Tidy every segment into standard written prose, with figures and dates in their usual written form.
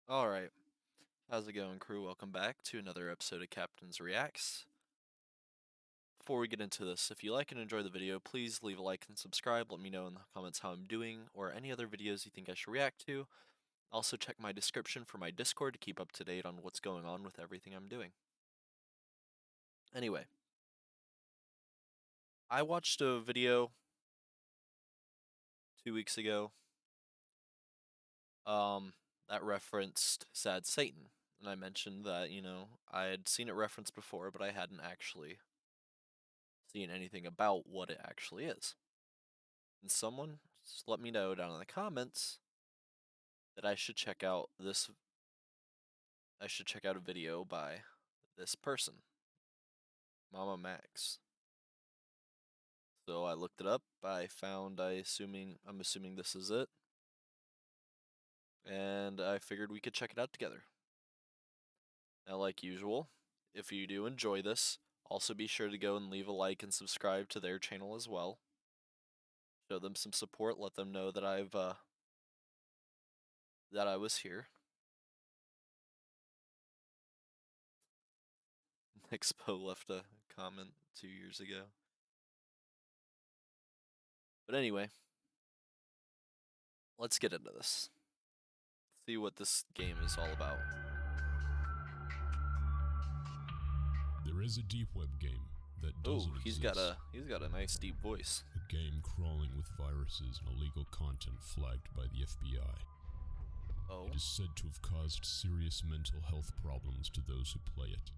Alright, how's it going, crew? Welcome back to another episode of Captain's Reacts. Before we get into this, if you like and enjoy the video, please leave a like and subscribe. Let me know in the comments how I'm doing, or any other videos you think I should react to. Also check my description for my Discord to keep up to date on what's going on with everything I'm doing. Anyway, I watched a video 2 weeks ago that referenced Sad Satan. And I mentioned that, I had seen it referenced before, but I hadn't actually seen anything about what it actually is. And someone just let me know down in the comments that I should check out a video by this person, MamaMax. So I looked it up, I'm assuming this is it. And I figured we could check it out together. Now, like usual, if you do enjoy this, also be sure to go and leave a like and subscribe to their channel as well. Show them some support, let them know that that I was here. Expo left a comment 2 years ago. But anyway, let's get into this. See what this game is all about. There is a deep web game that doesn't he's exist. he's got a nice deep voice. A game crawling with viruses and illegal content flagged by the FBI. Oh. It is said to have caused serious mental health problems to those who play it.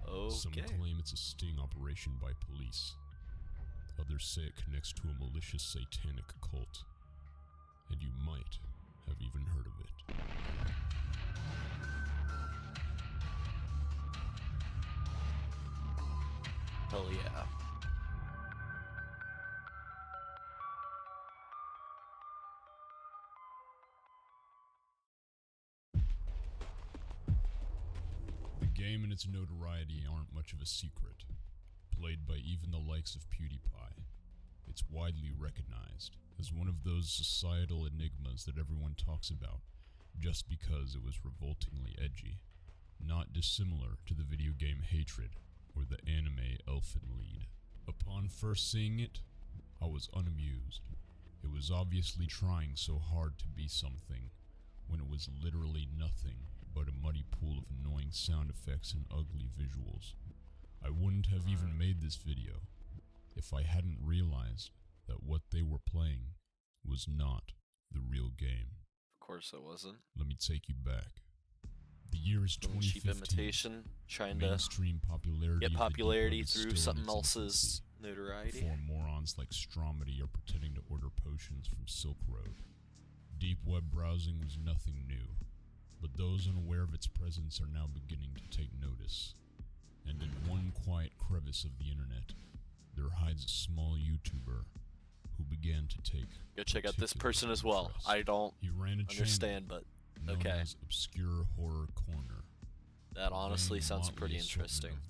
Okay. Some claim it's a sting operation by police. Others say it connects to a malicious satanic cult. And you might have even heard of it. Hell yeah. The game and its notoriety aren't much of a secret. Played by even the likes of PewDiePie, it's widely recognized as one of those societal enigmas that everyone talks about just because it was revoltingly edgy, not dissimilar to the video game Hatred or the anime Elfen Lied. Upon first seeing it, I was unamused. It was obviously trying so hard to be something when it was literally nothing but a muddy pool of annoying sound effects and ugly visuals. I wouldn't have even made this video if I hadn't realized that what they were playing was not the real game. Of course it wasn't. Let me take you back. The year is 2015. Cheap imitation, trying Mainstream popularity get popularity of the deep web through is still in something its else's infancy, notoriety. before morons like Stromedy are pretending to order potions from Silk Road. Deep web browsing was nothing new, but those unaware of its presence are now beginning to take notice. And in one quiet crevice of the internet, there hides a small YouTuber who began to take Go check out this person as well. interest. I don't He ran a understand, but known okay. as Obscure Horror Corner. That honestly Vain sounds motley pretty assortment interesting. Of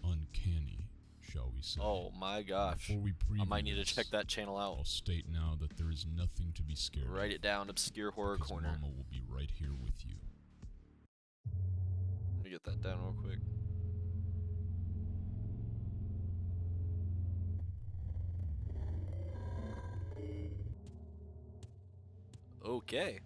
the uncanny, shall we say. Oh my gosh. Before we I might preview need to this, check that channel out. I'll state now that there is nothing to be scared Write of, it down, Obscure Horror because Corner. Mama will be right here with you. Let me get that down real quick. Okay.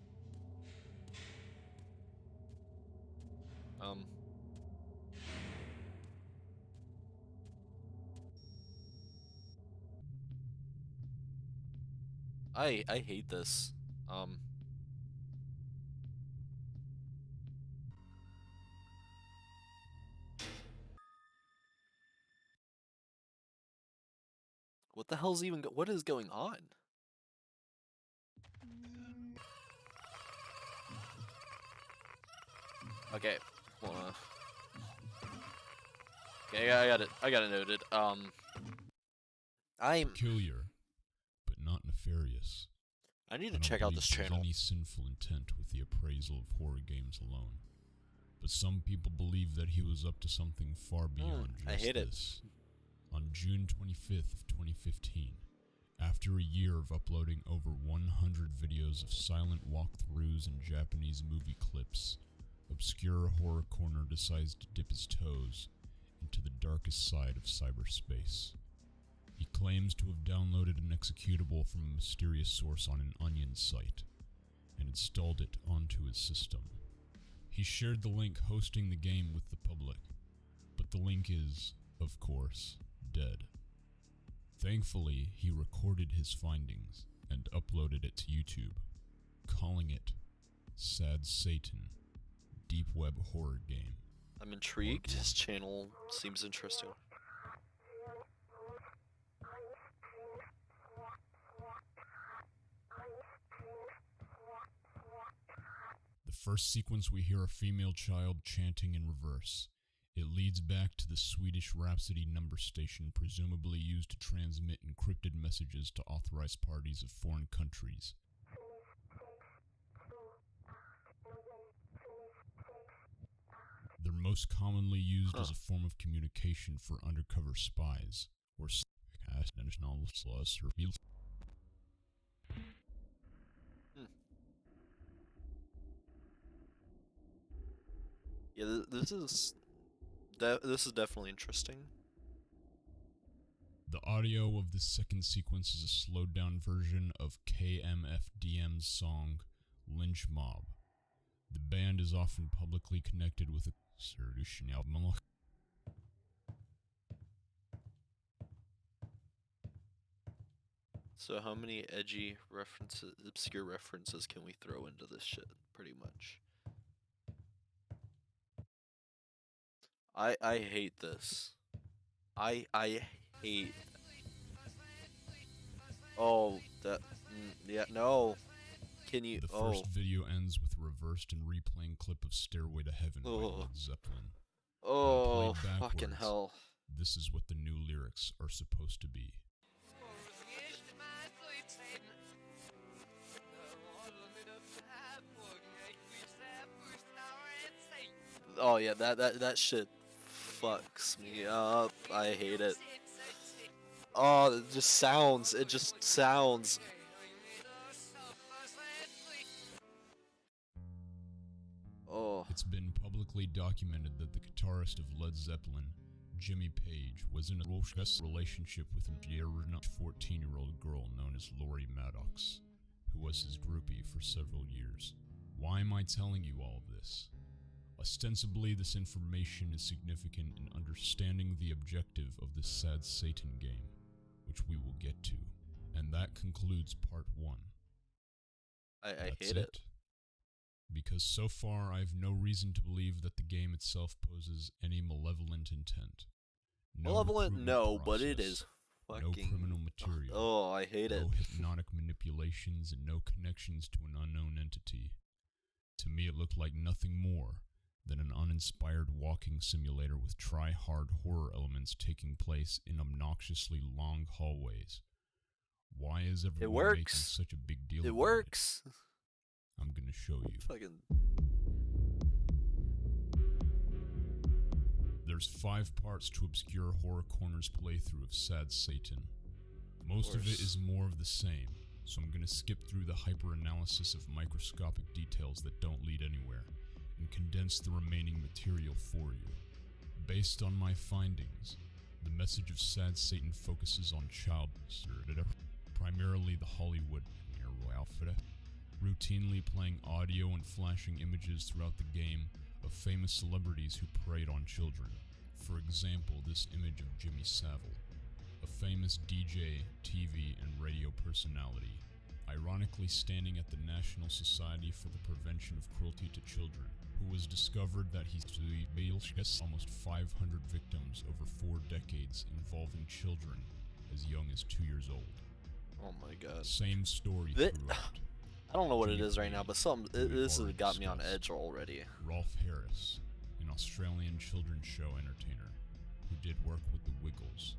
I hate this. What the hell's even what is going on? Okay, hold on. Okay, I got it noted. Peculiar, but not nefarious. I need I to don't check out believe this there's channel. any sinful intent with the appraisal of horror games alone. But some people believe that he was up to something far beyond I just hate it. this. On June 25th of 2015, After a year of uploading over 100 videos of silent walkthroughs and Japanese movie clips, Obscure Horror Corner decides to dip his toes into the darkest side of cyberspace. He claims to have downloaded an executable from a mysterious source on an Onion site and installed it onto his system. He shared the link hosting the game with the public, but the link is, of course, dead. Thankfully, he recorded his findings and uploaded it to YouTube, calling it Sad Satan, Deep Web Horror Game. I'm intrigued. His channel seems interesting. The first sequence we hear a female child chanting in reverse. It leads back to the Swedish Rhapsody number station presumably used to transmit encrypted messages to authorized parties of foreign countries. They're most commonly used as a form of communication for undercover spies, or Yeah, this is definitely interesting. The audio of this second sequence is a slowed down version of KMFDM's song Lynch Mob. The band is often publicly connected with a So how many edgy references, obscure references can we throw into this shit, pretty much? I hate this. I hate. Oh, yeah, no. Can you? The first video ends with a reversed and replaying clip of Stairway to Heaven by Led Zeppelin. Oh, fucking hell. This is what the new lyrics are supposed to be. Oh yeah, that shit fucks me up. I hate it. Oh, it just sounds. Oh. It's been publicly documented that the guitarist of Led Zeppelin, Jimmy Page, was in a relationship with a 14-year-old girl known as Lori Maddox, who was his groupie for several years. Why am I telling you all of this? Ostensibly, this information is significant in understanding the objective of this Sad Satan game, which we will get to. And that concludes part 1. I hate it. Because so far, I have no reason to believe that the game itself poses any malevolent intent. Malevolent, no, but it is fucking... No criminal material. Oh, I hate it. No hypnotic manipulations and no connections to an unknown entity. To me, it looked like nothing more than an uninspired walking simulator with try-hard horror elements taking place in obnoxiously long hallways. Why is everyone making such a big deal about it? It works! I'm gonna show you. Fucking... There's 5 parts to Obscure Horror Corner's playthrough of Sad Satan. Most of it is more of the same, so I'm gonna skip through the hyper-analysis of microscopic details that don't lead anywhere, and condense the remaining material for you. Based on my findings, the message of Sad Satan focuses on child primarily the Hollywood routinely playing audio and flashing images throughout the game of famous celebrities who preyed on children. For example, this image of Jimmy Savile, a famous DJ, TV, and radio personality, ironically standing at the National Society for the Prevention of Cruelty to Children, who was discovered that he's almost 500 victims over 4 decades involving children as young as 2 years old. Oh my god. Same story throughout. I don't know what it is right now, but this has got me on edge already. Rolf Harris, an Australian children's show entertainer who did work with the Wiggles,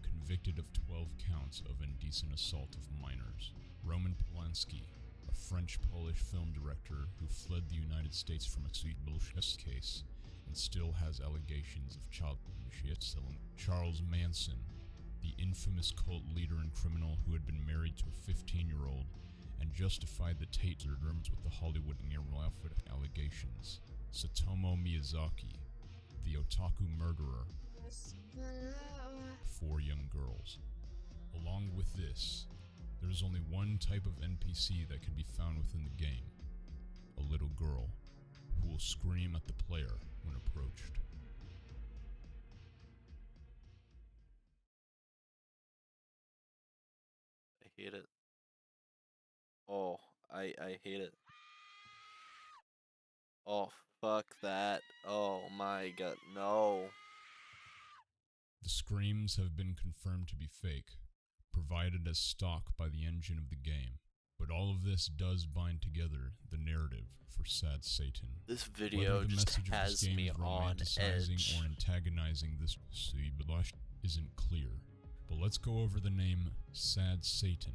convicted of 12 counts of indecent assault of minors. Roman Polanski, a French-Polish film director who fled the United States from a sweet bullshit case and still has allegations of child abuse. Charles Manson, the infamous cult leader and criminal who had been married to a 15-year-old and justified the taserderms with the Hollywood outfit allegations. Satomo Miyazaki, the otaku murderer, 4 young girls. Along with this, there is only one type of NPC that can be found within the game: a little girl who will scream at the player when approached. I hate it. Oh, I hate it. Oh, fuck that. Oh my god, no. The screams have been confirmed to be fake, provided as stock by the engine of the game. But all of this does bind together the narrative for Sad Satan. This video just has me on edge. Or antagonizing this Suibulash isn't clear. But let's go over the name Sad Satan.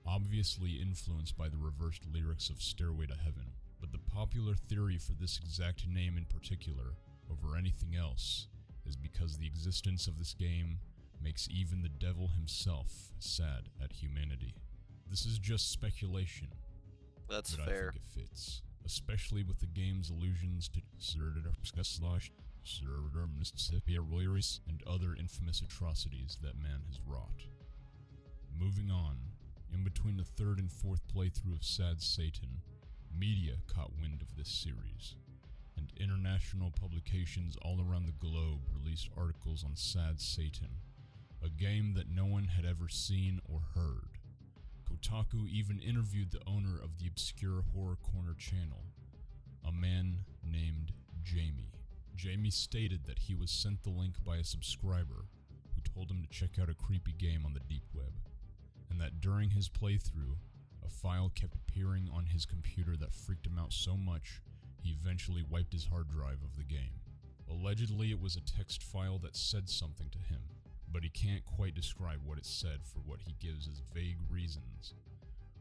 Obviously influenced by the reversed lyrics of Stairway to Heaven, but the popular theory for this exact name in particular, over anything else, is because the existence of this game makes even the devil himself sad at humanity. This is just speculation. That's but fair. I think it fits, especially with the game's allusions to and other infamous atrocities that man has wrought. Moving on, in between the 3rd and 4th playthrough of Sad Satan, media caught wind of this series, and international publications all around the globe released articles on Sad Satan, a game that no one had ever seen or heard. Kotaku even interviewed the owner of the obscure Horror Corner channel, a man named Jamie. Jamie stated that he was sent the link by a subscriber who told him to check out a creepy game on the deep web, and that during his playthrough, a file kept appearing on his computer that freaked him out so much he eventually wiped his hard drive of the game. Allegedly, it was a text file that said something to him, but he can't quite describe what it said for what he gives as vague reasons.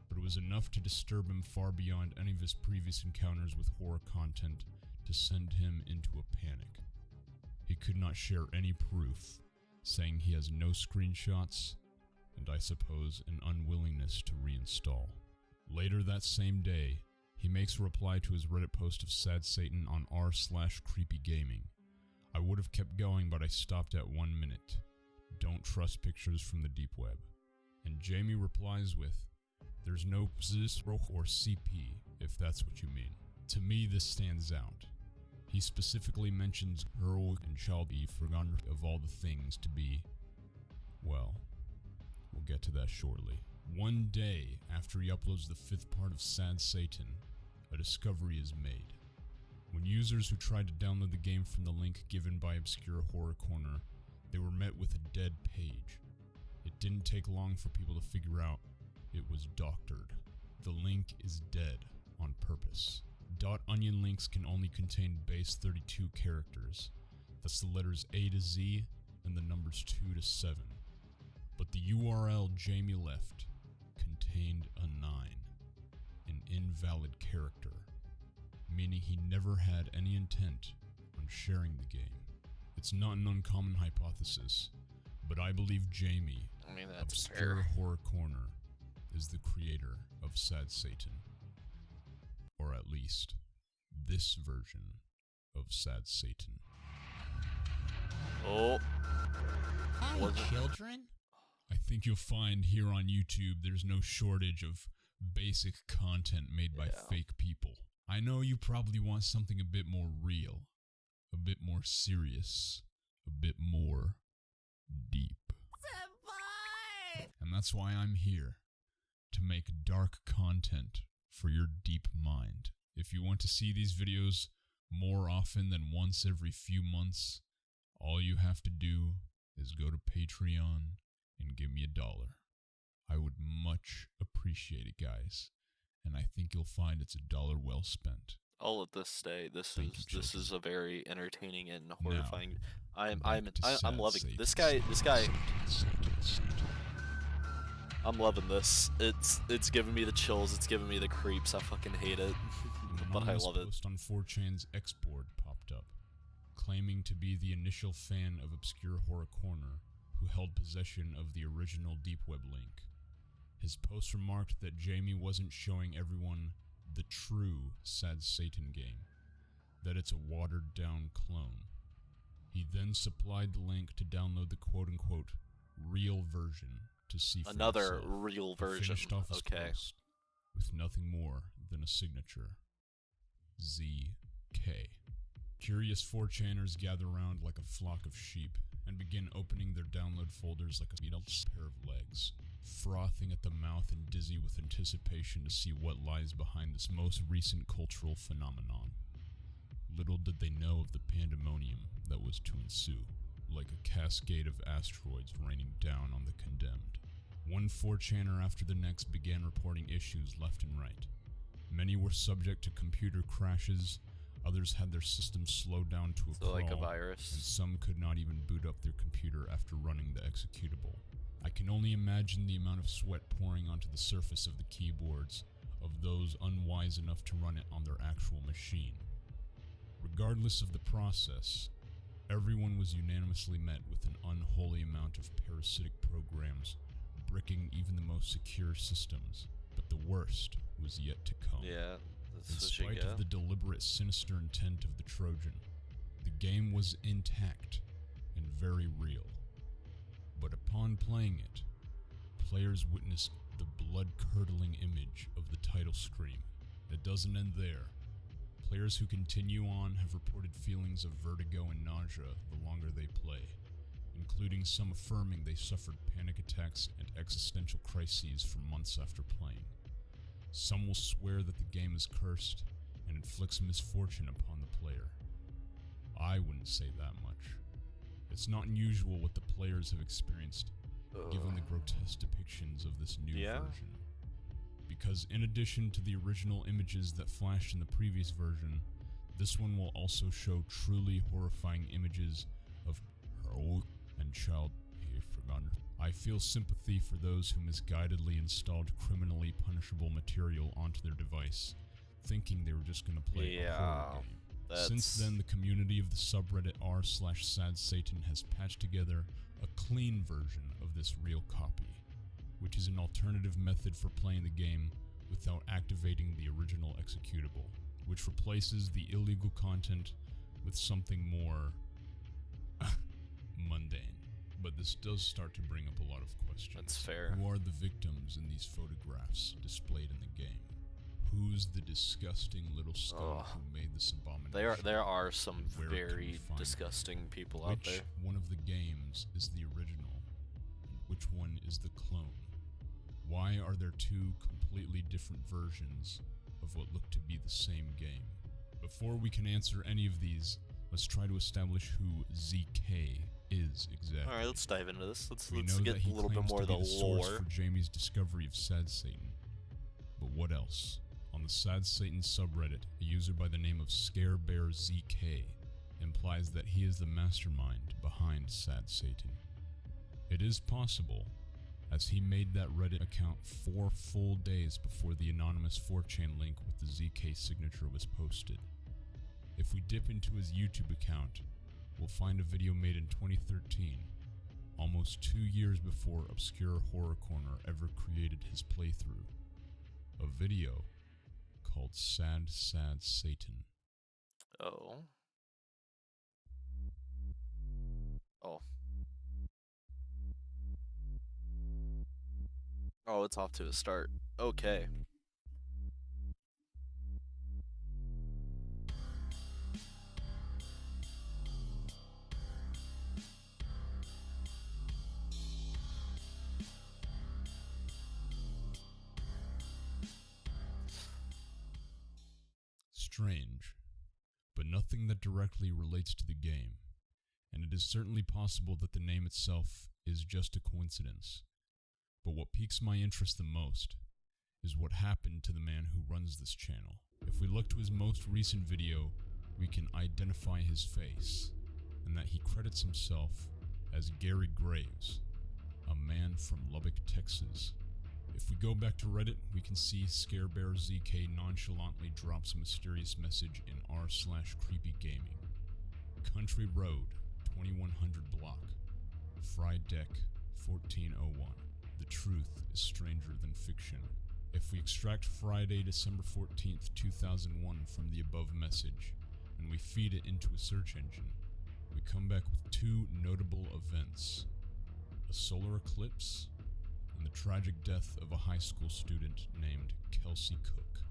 But it was enough to disturb him far beyond any of his previous encounters with horror content to send him into a panic. He could not share any proof, saying he has no screenshots, and I suppose an unwillingness to reinstall. Later that same day, he makes a reply to his Reddit post of Sad Satan on r/creepygaming. I would have kept going, but I stopped at 1 minute. Don't trust pictures from the deep web. And Jamie replies with, "There's no ZIS or CP, if that's what you mean." To me, this stands out. He specifically mentions girl and shall be forgotten of all the things to be. Well, we'll get to that shortly. One day after he uploads the 5th part of Sad Satan, a discovery is made. When users who tried to download the game from the link given by Obscure Horror Corner, they were met with a dead page. It didn't take long for people to figure out it was doctored. The link is dead on purpose. .onion links can only contain base 32 characters. That's the letters A to Z and the numbers 2 to 7. But the URL Jamie left contained a 9, an invalid character, meaning he never had any intent on sharing the game. It's not an uncommon hypothesis, but I believe Jamie, That's Obscure fair. Horror Corner, is the creator of Sad Satan. Or at least, this version of Sad Satan. Oh. Hi, Was it- children. I think you'll find here on YouTube there's no shortage of basic content made by Yeah. fake people. I know you probably want something a bit more real, a bit more serious, a bit more deep. Senpai! And that's why I'm here, to make dark content for your deep mind. If you want to see these videos more often than once every few months, all you have to do is go to Patreon and give me $1. I would much appreciate it, guys, and I think you'll find it's $1 well spent. I'll let this stay. This Thank you, is children. a very entertaining and horrifying. I'm Back to Sad loving Satan, this guy. Satan. I'm loving this. It's giving me the chills. It's giving me the creeps. I fucking hate it, An but I anonymous love it. post on 4chan's X-board popped up, claiming to be the initial fan of Obscure Horror Corner, who held possession of the original Deep Web link. His post remarked that Jamie wasn't showing everyone the true Sad Satan game, that it's a watered-down clone. He then supplied the link to download the quote-unquote real version to see for Another himself. real He version. finished off his Okay. post with nothing more than a signature. ZK. Curious 4chaners gather around like a flock of sheep and begin opening their download folders like a pair of legs, frothing at the mouth and dizzy with anticipation to see what lies behind this most recent cultural phenomenon. Little did they know of the pandemonium that was to ensue, like a cascade of asteroids raining down on the condemned. One 4chaner after the next began reporting issues left and right. Many were subject to computer crashes, others had their systems slowed down to a So crawl, like a and virus. some could not even boot up their computer after running the executable. I can only imagine the amount of sweat pouring onto the surface of the keyboards of those unwise enough to run it on their actual machine. Regardless of the process, everyone was unanimously met with an unholy amount of parasitic programs bricking even the most secure systems, but the worst was yet to come. Yeah, In that's what you spite get. of the deliberate sinister intent of the Trojan, the game was intact and very real. But upon playing it, players witnessed the blood-curdling image of the title screen. It doesn't end there. Players who continue on have reported feelings of vertigo and nausea the longer they play, including some affirming they suffered panic attacks and existential crises for months after playing. Some will swear that the game is cursed and inflicts misfortune upon the player. I wouldn't say that much. It's not unusual what the players have experienced, given the grotesque depictions of this new Yeah. version. Because in addition to the original images that flashed in the previous version, this one will also show truly horrifying images of heroic and child behavior. I feel sympathy for those who misguidedly installed criminally punishable material onto their device, thinking they were just going to play a horror game. Since then, the community of the subreddit r/SadSatan has patched together a clean version of this real copy, which is an alternative method for playing the game without activating the original executable, which replaces the illegal content with something more mundane. But this does start to bring up a lot of questions. That's fair. Who are the victims in these photographs displayed in the game? Who's the disgusting little scum who made this abomination? There are some Where can we very find disgusting them? people out there. Which one of the games is the original, and which one is the clone? Why are there two completely different versions of what look to be the same game? Before we can answer any of these, let's try to establish who ZK is exactly. Alright, let's dive into this. Let's We get know that he a little bit claims more to of be the source lore. for Jamie's discovery of Sad Satan. But what else? On the Sad Satan subreddit, a user by the name of ScareBearZK implies that he is the mastermind behind Sad Satan. It is possible, as he made that Reddit account 4 full days before the anonymous 4chan link with the ZK signature was posted. If we dip into his YouTube account, we'll find a video made in 2013, almost 2 years before Obscure Horror Corner ever created his playthrough. A video called Sad Satan. Oh. Oh. Oh, it's off to a start. Okay. Strange, but nothing that directly relates to the game, and it is certainly possible that the name itself is just a coincidence. But what piques my interest the most is what happened to the man who runs this channel. If we look to his most recent video, we can identify his face, and that he credits himself as Gary Graves, a man from Lubbock, Texas. If we go back to Reddit, we can see ScareBearZK nonchalantly drops a mysterious message in r/creepygaming. Country Road, 2100 block. Friedek, 1401. The truth is stranger than fiction. If we extract Friday, December 14th, 2001 from the above message, and we feed it into a search engine, we come back with two notable events: a solar eclipse and the tragic death of a high school student named Kelsey Cook.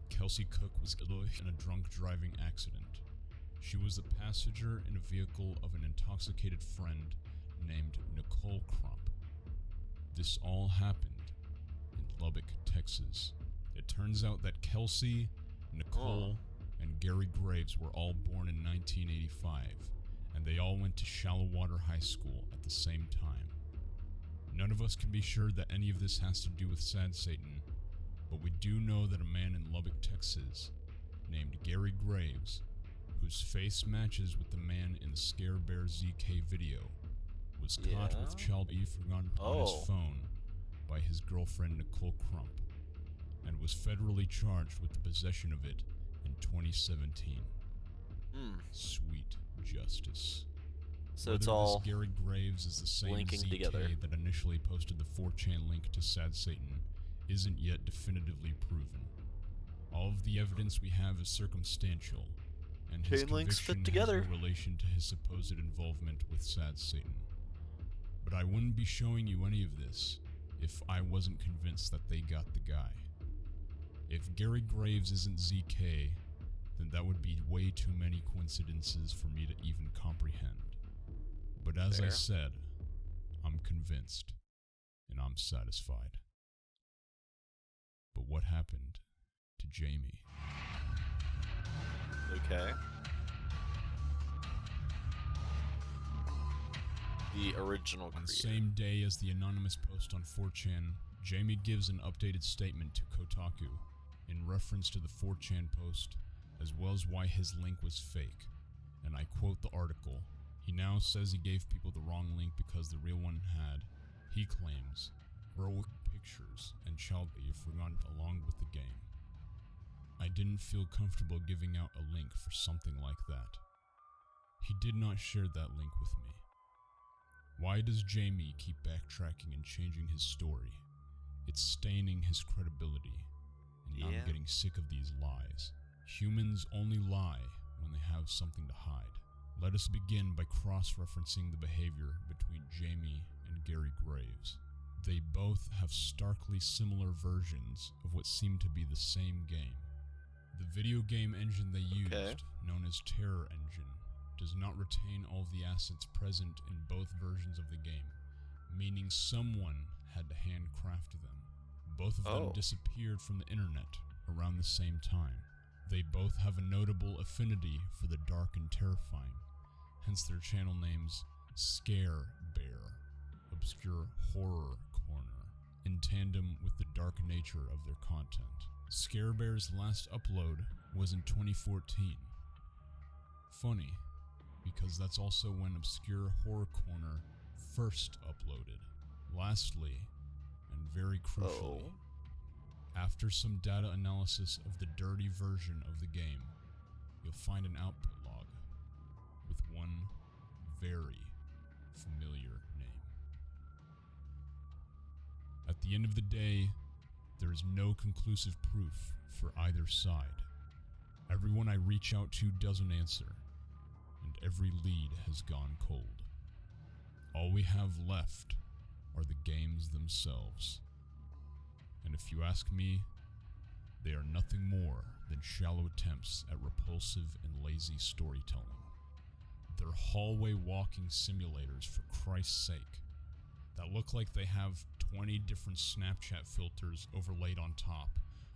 Kelsey Cook was killed in a drunk driving accident. She was the passenger in a vehicle of an intoxicated friend named Nicole Crump. This all happened in Lubbock, Texas. It turns out that Kelsey, Nicole, and Gary Graves were all born in 1985, and they all went to Shallowater High School at the same time. None of us can be sure that any of this has to do with Sad Satan, but we do know that a man in Lubbock, Texas, named Gary Graves, whose face matches with the man in the Scare Bear ZK video, was caught with child pornography on his phone by his girlfriend Nicole Crump, and was federally charged with the possession of it in 2017. Sweet justice. So Whether it's all this Gary Graves is the same linking ZK together. that initially posted the 4chan link to Sad Satan isn't yet definitively proven. All of the evidence we have is circumstantial, and his Chain links conviction fit together. has no relation to his supposed involvement with Sad Satan. But I wouldn't be showing you any of this if I wasn't convinced that they got the guy. If Gary Graves isn't ZK, then that would be way too many coincidences for me to even comprehend. But as I Fair. said, I'm convinced, and I'm satisfied. But what happened to Jamie? Okay. The original On the creator. same day as the anonymous post on 4chan, Jamie gives an updated statement to Kotaku in reference to the 4chan post, as well as why his link was fake. And I quote the article: "He now says he gave people the wrong link because the real one had, he claims, heroic pictures and child that you've forgotten along with the game. I didn't feel comfortable giving out a link for something like that. He did not share that link with me. Why does Jamie keep backtracking and changing his story? It's staining his credibility, and I'm getting sick of these lies. Humans only lie when they have something to hide. Let us begin by cross-referencing the behavior between Jamie and Gary Graves. They both have starkly similar versions of what seem to be the same game. The video game engine they used, known as Terror Engine, does not retain all of the assets present in both versions of the game, meaning someone had to handcraft them. Both of them disappeared from the internet around the same time. They both have a notable affinity for the dark and terrifying, hence their channel names Scare Bear, Obscure Horror Corner, in tandem with the dark nature of their content. Scare Bear's last upload was in 2014. Funny, because that's also when Obscure Horror Corner first uploaded. Lastly, and very crucially, after some data analysis of the dirty version of the game, you'll find an output log with one very familiar name. At the end of the day, there is no conclusive proof for either side. Everyone I reach out to doesn't answer, and every lead has gone cold. All we have left are the games themselves. And if you ask me, they are nothing more than shallow attempts at repulsive and lazy storytelling. They're hallway walking simulators, for Christ's sake, that look like they have 20 different Snapchat filters overlaid on top,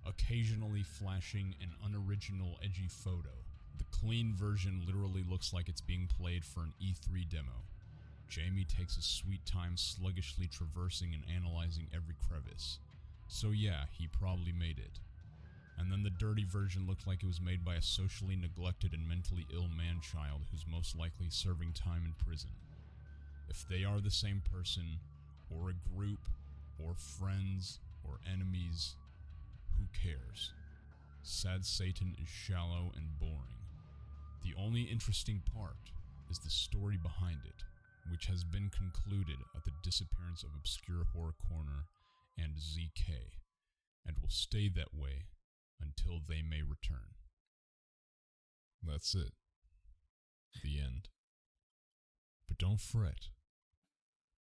occasionally flashing an unoriginal edgy photo. The clean version literally looks like it's being played for an E3 demo. Jamie takes a sweet time sluggishly traversing and analyzing every crevice. So yeah, he probably made it. And then the dirty version looked like it was made by a socially neglected and mentally ill man-child who's most likely serving time in prison. If they are the same person, or a group, or friends, or enemies, who cares? Sad Satan is shallow and boring. The only interesting part is the story behind it. which has been concluded at the disappearance of Obscure Horror Corner and ZK, and will stay that way until they may return. That's it. The end. But don't fret,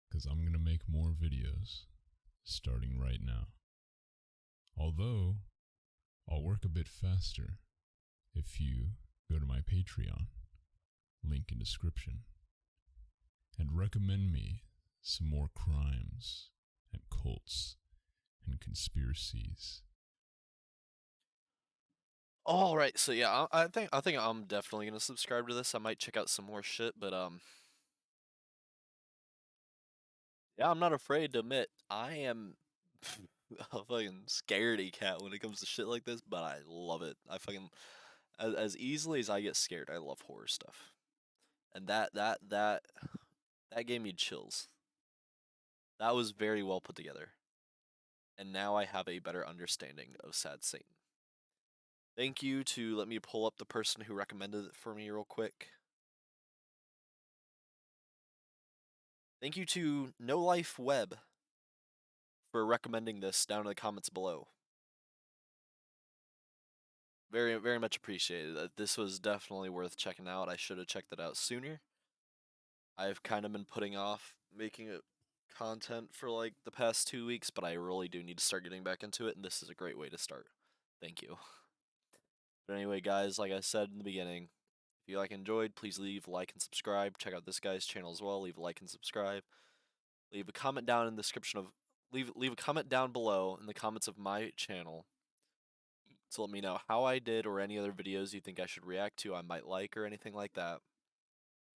because I'm going to make more videos starting right now. Although, I'll work a bit faster if you go to my Patreon, link in description, and recommend me some more crimes and cults and conspiracies. All right, so yeah, I think I'm definitely gonna subscribe to this. I might check out some more shit, but yeah, I'm not afraid to admit I am a fucking scaredy cat when it comes to shit like this, but I love it. I fucking as easily as I get scared, I love horror stuff, and that gave me chills. That was very well put together, and now I have a better understanding of Sad Satan. Thank you to let me pull up the person who recommended it for me real quick. Thank you to No Life Web for recommending this down in the comments below. Very, very much appreciated. This was definitely worth checking out. I should have checked it out sooner. I've kind of been putting off making it content for like the past 2 weeks, but I really do need to start getting back into it, and this is a great way to start. Thank you. But anyway, guys, like I said in the beginning, if you enjoyed, please leave a like and subscribe. Check out this guy's channel as well. Leave a like and subscribe. Leave a comment down in the description of leave a comment down below in the comments of my channel to let me know how I did or any other videos you think I should react to, I might like, or anything like that.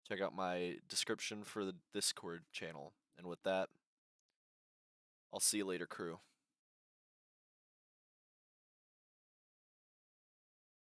Check out my description for the Discord channel. And with that, I'll see you later, crew.